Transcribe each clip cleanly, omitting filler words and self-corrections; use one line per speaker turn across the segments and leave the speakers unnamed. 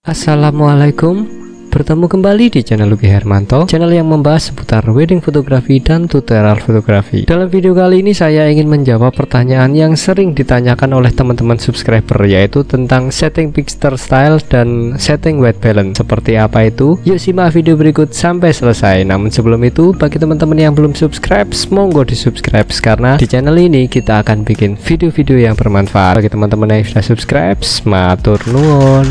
Assalamualaikum, bertemu kembali di channel Luki Hermanto, channel yang membahas seputar wedding fotografi dan tutorial fotografi. Dalam video kali ini saya ingin menjawab pertanyaan yang sering ditanyakan oleh teman-teman subscriber, yaitu tentang setting picture style dan setting white balance. Seperti apa itu? Yuk simak video berikut sampai selesai. Namun sebelum itu, bagi teman-teman yang belum subscribe, monggo di subscribe, karena di channel ini kita akan bikin video-video yang bermanfaat. Bagi teman-teman yang sudah subscribe, matur nuwun.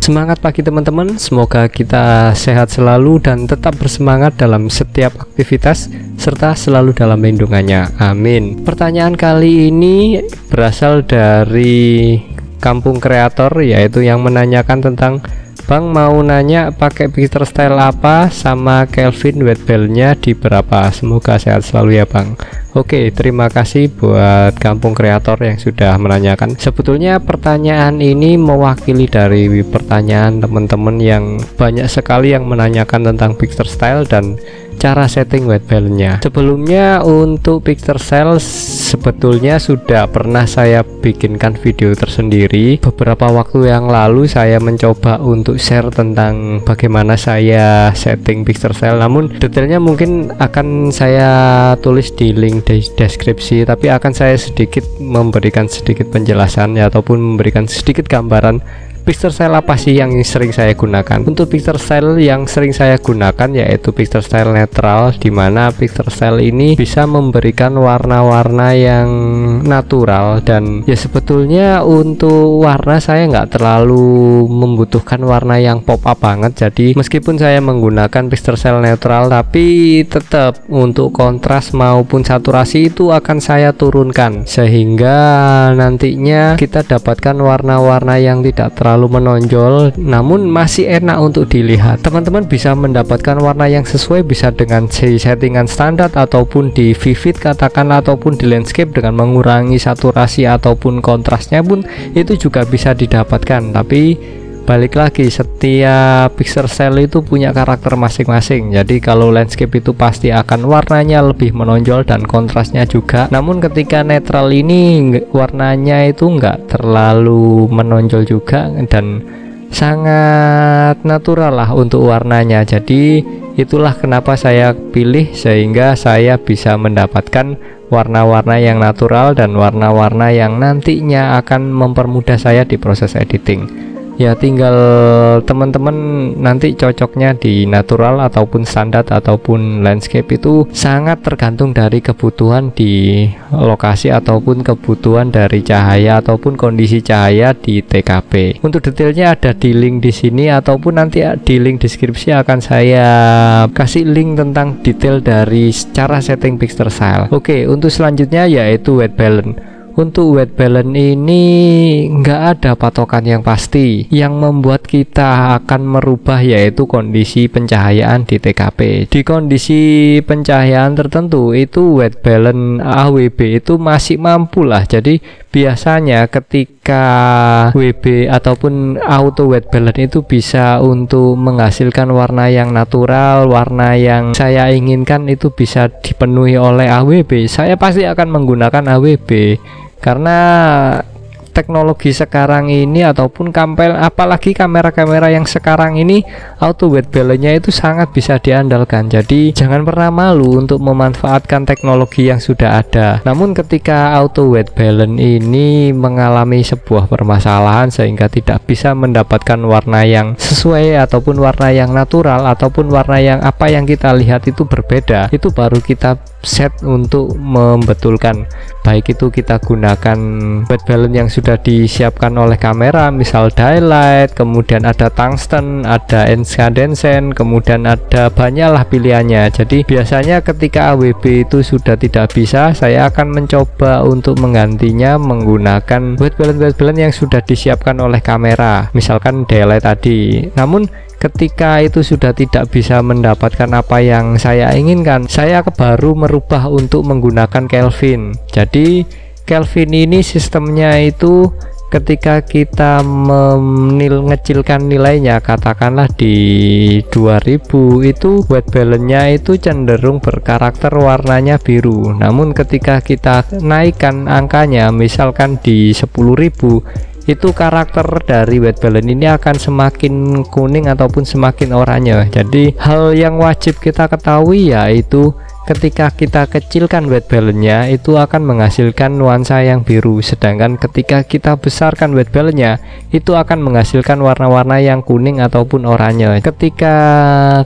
Semangat pagi teman-teman, semoga kita sehat selalu dan tetap bersemangat dalam setiap aktivitas serta selalu dalam lindungannya, amin. Pertanyaan kali ini berasal dari Kampung Kreator, yaitu yang menanyakan tentang, Bang mau nanya pakai picture style apa sama Kelvin white balance-nya di berapa. Semoga sehat selalu ya Bang. Oke, terima kasih buat Kampung Kreator yang sudah menanyakan. Sebetulnya pertanyaan ini mewakili dari pertanyaan teman-teman yang banyak sekali yang menanyakan tentang picture style dan cara setting white balance-nya. Sebelumnya untuk picture style sebetulnya sudah pernah saya bikinkan video tersendiri. Beberapa waktu yang lalu saya mencoba untuk share tentang bagaimana saya setting picture style, namun detailnya mungkin akan saya tulis di link di deskripsi, tapi akan saya sedikit memberikan sedikit penjelasan ataupun memberikan sedikit gambaran picture style apa sih yang sering saya gunakan. Untuk picture style yang sering saya gunakan yaitu picture style netral, dimana picture style ini bisa memberikan warna-warna yang natural, dan ya sebetulnya untuk warna saya nggak terlalu membutuhkan warna yang pop up banget. Jadi meskipun saya menggunakan picture style netral, tapi tetap untuk kontras maupun saturasi itu akan saya turunkan sehingga nantinya kita dapatkan warna-warna yang tidak terlalu menonjol namun masih enak untuk dilihat. Teman-teman bisa mendapatkan warna yang sesuai, bisa dengan settingan standar ataupun di vivid katakan, ataupun di landscape dengan mengurangi saturasi ataupun kontrasnya pun itu juga bisa didapatkan. Tapi balik lagi, setiap picture style itu punya karakter masing-masing. Jadi kalau landscape itu pasti akan warnanya lebih menonjol dan kontrasnya juga. Namun ketika netral ini warnanya itu enggak terlalu menonjol juga dan sangat natural lah untuk warnanya. Jadi itulah kenapa saya pilih, sehingga saya bisa mendapatkan warna-warna yang natural dan warna-warna yang nantinya akan mempermudah saya di proses editing. Ya tinggal teman-teman nanti cocoknya di natural ataupun standar ataupun landscape, itu sangat tergantung dari kebutuhan di lokasi ataupun kebutuhan dari cahaya ataupun kondisi cahaya di TKP. Untuk detailnya ada di link di sini ataupun nanti di link deskripsi akan saya kasih link tentang detail dari cara setting picture style. Oke, untuk selanjutnya yaitu white balance. Untuk white balance ini nggak ada patokan yang pasti. Yang membuat kita akan merubah yaitu kondisi pencahayaan di TKP. Di kondisi pencahayaan tertentu itu white balance AWB itu masih mampu lah. Jadi biasanya ketika WB ataupun auto white balance itu bisa untuk menghasilkan warna yang natural, warna yang saya inginkan itu bisa dipenuhi oleh AWB, saya pasti akan menggunakan AWB. Karena teknologi sekarang ini ataupun apalagi kamera-kamera yang sekarang ini auto white balance-nya itu sangat bisa diandalkan. Jadi jangan pernah malu untuk memanfaatkan teknologi yang sudah ada. Namun ketika auto white balance ini mengalami sebuah permasalahan sehingga tidak bisa mendapatkan warna yang sesuai ataupun warna yang natural ataupun warna yang apa yang kita lihat itu berbeda, itu baru kita set untuk membetulkan. Baik itu kita gunakan white balance yang sudah disiapkan oleh kamera, misal daylight, kemudian ada tungsten, ada incandescent, kemudian ada banyaklah pilihannya. Jadi biasanya ketika AWB itu sudah tidak bisa, saya akan mencoba untuk menggantinya menggunakan white balance yang sudah disiapkan oleh kamera, misalkan daylight tadi. Namun ketika itu sudah tidak bisa mendapatkan apa yang saya inginkan, saya baru merubah untuk menggunakan Kelvin. Jadi Kelvin ini sistemnya itu ketika kita mengecilkan nilainya, katakanlah di 2000, itu white balance-nya itu cenderung berkarakter warnanya biru. Namun ketika kita naikkan angkanya, misalkan di 10.000, itu karakter dari white balance ini akan semakin kuning ataupun semakin oranye. Jadi hal yang wajib kita ketahui yaitu ketika kita kecilkan white balance-nya itu akan menghasilkan nuansa yang biru, sedangkan ketika kita besarkan white balance-nya itu akan menghasilkan warna-warna yang kuning ataupun oranye. Ketika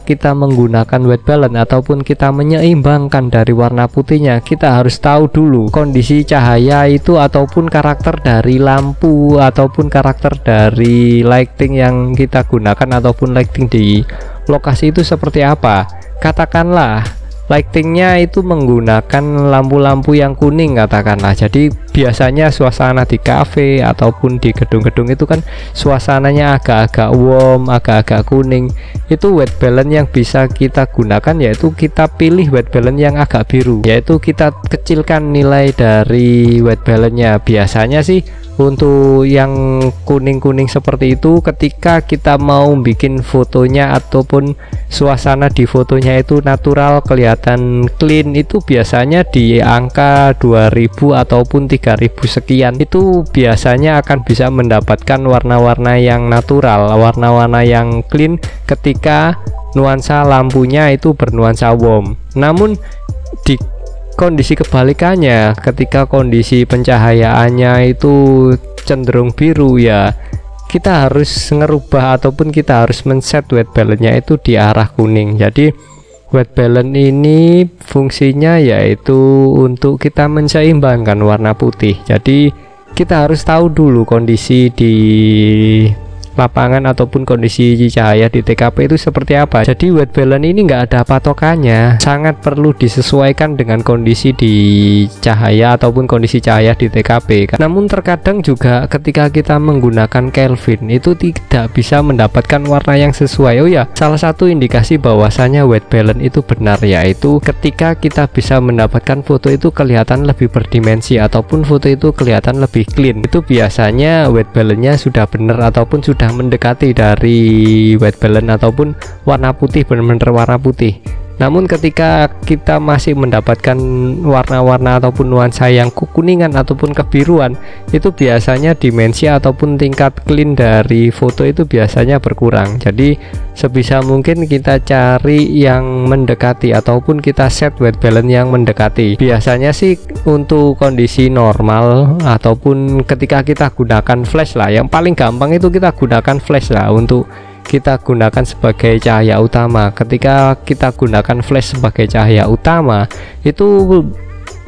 kita menggunakan white balance ataupun kita menyeimbangkan dari warna putihnya, kita harus tahu dulu kondisi cahaya itu ataupun karakter dari lampu ataupun karakter dari lighting yang kita gunakan ataupun lighting di lokasi itu seperti apa. Katakanlah lightingnya itu menggunakan lampu-lampu yang kuning katakanlah. Jadi biasanya suasana di cafe ataupun di gedung-gedung itu kan suasananya agak-agak warm, agak-agak kuning. Itu white balance yang bisa kita gunakan, yaitu kita pilih white balance yang agak biru, yaitu kita kecilkan nilai dari white balance-nya. Biasanya sih untuk yang kuning-kuning seperti itu, ketika kita mau bikin fotonya ataupun suasana di fotonya itu natural, kelihatan clean, itu biasanya di angka 2000 ataupun 3000 sekian. Itu biasanya akan bisa mendapatkan warna-warna yang natural, warna-warna yang clean ketika nuansa lampunya itu bernuansa warm. Namun di kondisi kebalikannya, ketika kondisi pencahayaannya itu cenderung biru, ya kita harus ngerubah ataupun kita harus men-set white balance-nya itu di arah kuning. Jadi white balance ini fungsinya yaitu untuk kita menseimbangkan warna putih. Jadi kita harus tahu dulu kondisi di lapangan ataupun kondisi cahaya di TKP itu seperti apa. Jadi white balance ini nggak ada patokannya, sangat perlu disesuaikan dengan kondisi di cahaya ataupun kondisi cahaya di TKP. Namun terkadang juga ketika kita menggunakan Kelvin itu tidak bisa mendapatkan warna yang sesuai. Oh ya, salah satu indikasi bahwasanya white balance itu benar yaitu ketika kita bisa mendapatkan foto itu kelihatan lebih berdimensi ataupun foto itu kelihatan lebih clean. Itu biasanya white balance-nya sudah benar ataupun sudah mendekati dari white balance ataupun warna putih, benar-benar warna putih. Namun ketika kita masih mendapatkan warna-warna ataupun nuansa yang kekuningan ataupun kebiruan, itu biasanya dimensi ataupun tingkat clean dari foto itu biasanya berkurang. Jadi sebisa mungkin kita cari yang mendekati ataupun kita set white balance yang mendekati. Biasanya sih untuk kondisi normal ataupun ketika kita gunakan flash lah, yang paling gampang itu kita gunakan flash lah untuk kita gunakan sebagai cahaya utama. Ketika kita gunakan flash sebagai cahaya utama, itu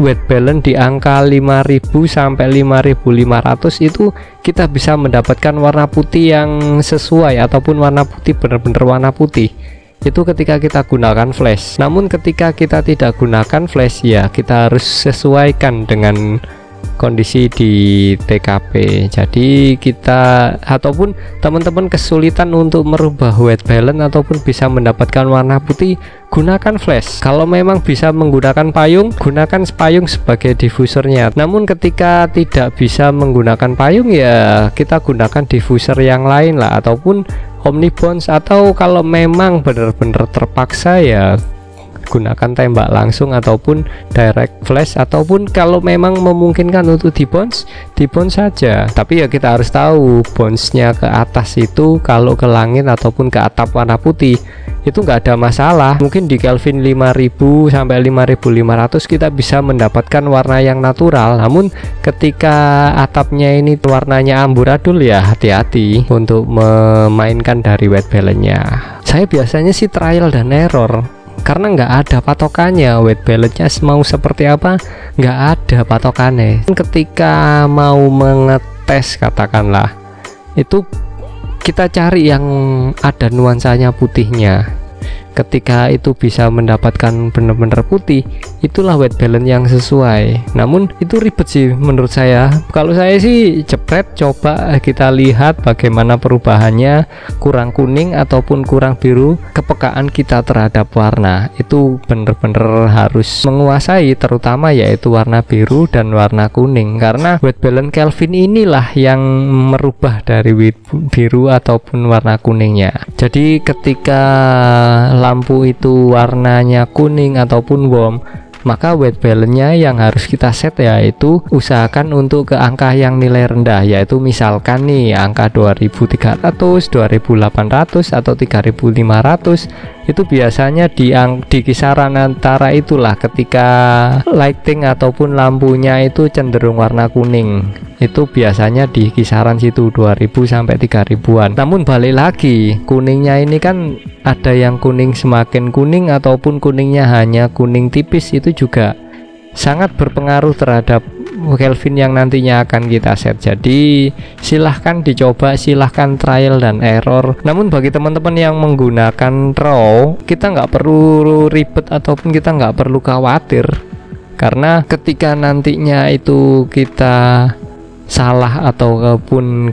white balance di angka 5000 sampai 5500 itu kita bisa mendapatkan warna putih yang sesuai ataupun warna putih benar-benar warna putih. Itu ketika kita gunakan flash. Namun ketika kita tidak gunakan flash, ya kita harus sesuaikan dengan kondisi di TKP. Jadi kita ataupun teman-teman kesulitan untuk merubah white balance ataupun bisa mendapatkan warna putih, gunakan flash. Kalau memang bisa menggunakan payung, gunakan payung sebagai diffusernya. Namun ketika tidak bisa menggunakan payung, ya kita gunakan diffuser yang lain lah ataupun omnibons, atau kalau memang benar-benar terpaksa ya gunakan tembak langsung ataupun direct flash, ataupun kalau memang memungkinkan untuk di bounce saja. Tapi ya kita harus tahu bounce-nya ke atas itu kalau ke langit ataupun ke atap warna putih itu nggak ada masalah. Mungkin di Kelvin 5000 sampai 5500 kita bisa mendapatkan warna yang natural. Namun ketika atapnya ini warnanya amburadul, ya hati-hati untuk memainkan dari white balance-nya. Saya biasanya sih trial dan error, karena nggak ada patokannya white balance-nya mau seperti apa, nggak ada patokannya. Ketika mau mengetes katakanlah, itu kita cari yang ada nuansanya putihnya. ketika itu bisa mendapatkan benar-benar putih, itulah white balance yang sesuai. Namun itu ribet sih menurut saya. Kalau saya sih jepret, coba kita lihat bagaimana perubahannya, kurang kuning ataupun kurang biru, kepekaan kita terhadap warna itu benar-benar harus menguasai, terutama yaitu warna biru dan warna kuning, karena white balance Kelvin inilah yang merubah dari biru ataupun warna kuningnya. Jadi ketika lampu itu warnanya kuning ataupun warm, maka white balance-nya yang harus kita set yaitu usahakan untuk ke angka yang nilai rendah, yaitu misalkan nih angka 2300, 2800 atau 3500. Itu biasanya di kisaran antara itulah ketika lighting ataupun lampunya itu cenderung warna kuning. Itu biasanya di kisaran situ 2000 sampai 3000-an. Namun balik lagi, kuningnya ini kan ada yang kuning semakin kuning ataupun kuningnya hanya kuning tipis, itu juga sangat berpengaruh terhadap Kelvin yang nantinya akan kita set. Jadi silahkan dicoba, silahkan trial dan error. Namun bagi teman-teman yang menggunakan raw, kita nggak perlu ribet ataupun kita nggak perlu khawatir, karena ketika nantinya itu kita salah ataupun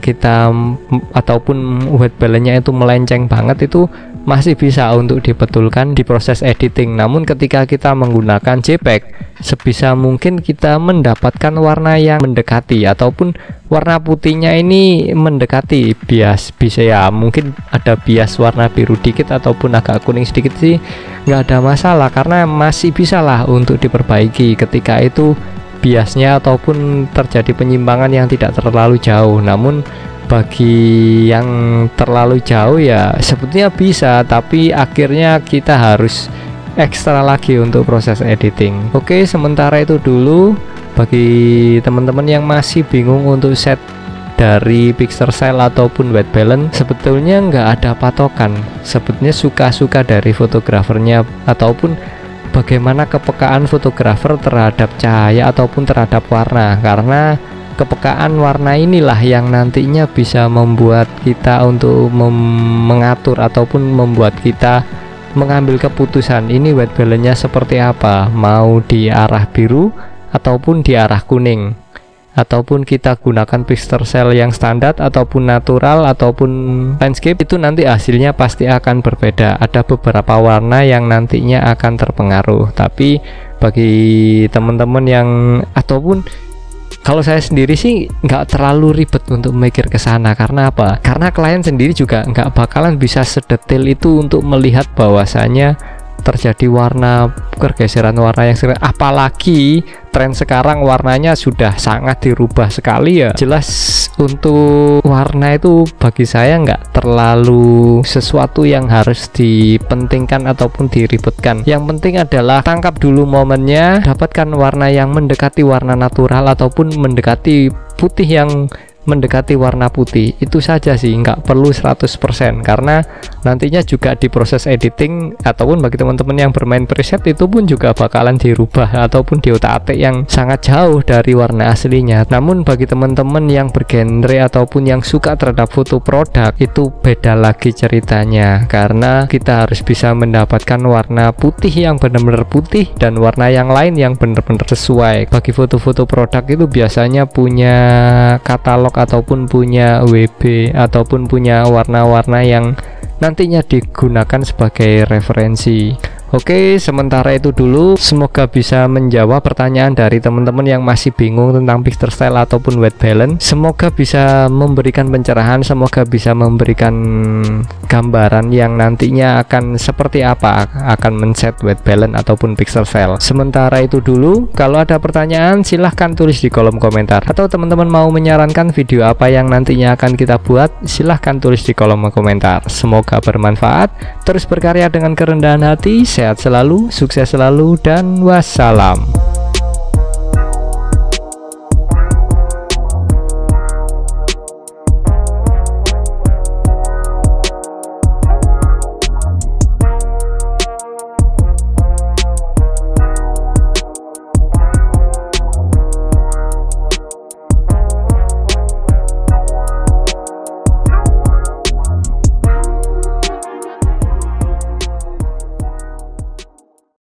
white balance-nya itu melenceng banget, itu masih bisa untuk dibetulkan di proses editing. Namun ketika kita menggunakan JPEG, sebisa mungkin kita mendapatkan warna yang mendekati ataupun warna putihnya ini mendekati bias, bisa ya mungkin ada bias warna biru dikit ataupun agak kuning sedikit sih nggak ada masalah, karena masih bisa lah untuk diperbaiki ketika itu biasnya ataupun terjadi penyimpangan yang tidak terlalu jauh. Namun bagi yang terlalu jauh ya sebetulnya bisa, tapi akhirnya kita harus ekstra lagi untuk proses editing. Oke, sementara itu dulu. Bagi teman-teman yang masih bingung untuk set dari pixel cell ataupun white balance, sebetulnya nggak ada patokan. Sebetulnya suka-suka dari fotografernya ataupun bagaimana kepekaan fotografer terhadap cahaya ataupun terhadap warna, karena kepekaan warna inilah yang nantinya bisa membuat kita untuk mengatur ataupun membuat kita mengambil keputusan ini white balance-nya seperti apa, mau di arah biru ataupun di arah kuning, ataupun kita gunakan pixel cell yang standar ataupun natural ataupun landscape. Itu nanti hasilnya pasti akan berbeda. Ada beberapa warna yang nantinya akan terpengaruh, tapi bagi teman-teman yang ataupun kalau saya sendiri sih nggak terlalu ribet untuk mikir ke sana. Karena apa? Karena klien sendiri juga nggak bakalan bisa sedetail itu untuk melihat bahwasanya terjadi warna, pergeseran warna yang sering, apalagi tren sekarang warnanya sudah sangat dirubah sekali ya. Jelas untuk warna itu bagi saya nggak terlalu sesuatu yang harus dipentingkan ataupun diribetkan. Yang penting adalah tangkap dulu momennya, dapatkan warna yang mendekati warna natural ataupun mendekati putih yang mendekati warna putih. Itu saja sih, nggak perlu 100%, karena nantinya juga di proses editing ataupun bagi teman-teman yang bermain preset itu pun juga bakalan dirubah ataupun diotak-atik yang sangat jauh dari warna aslinya. Namun bagi teman-teman yang bergenre ataupun yang suka terhadap foto produk, itu beda lagi ceritanya, karena kita harus bisa mendapatkan warna putih yang benar-benar putih dan warna yang lain yang benar-benar sesuai. Bagi foto-foto produk itu biasanya punya katalog ataupun punya WB ataupun punya warna-warna yang nantinya digunakan sebagai referensi. Oke, sementara itu dulu. Semoga bisa menjawab pertanyaan dari teman-teman yang masih bingung tentang pixel style ataupun white balance. Semoga bisa memberikan pencerahan, semoga bisa memberikan gambaran yang nantinya akan seperti apa akan men-set white balance ataupun pixel style. Sementara itu dulu. Kalau ada pertanyaan silahkan tulis di kolom komentar, atau teman-teman mau menyarankan video apa yang nantinya akan kita buat, silahkan tulis di kolom komentar. Semoga bermanfaat. Terus berkarya dengan kerendahan hati. Sehat selalu, sukses selalu, dan wassalam.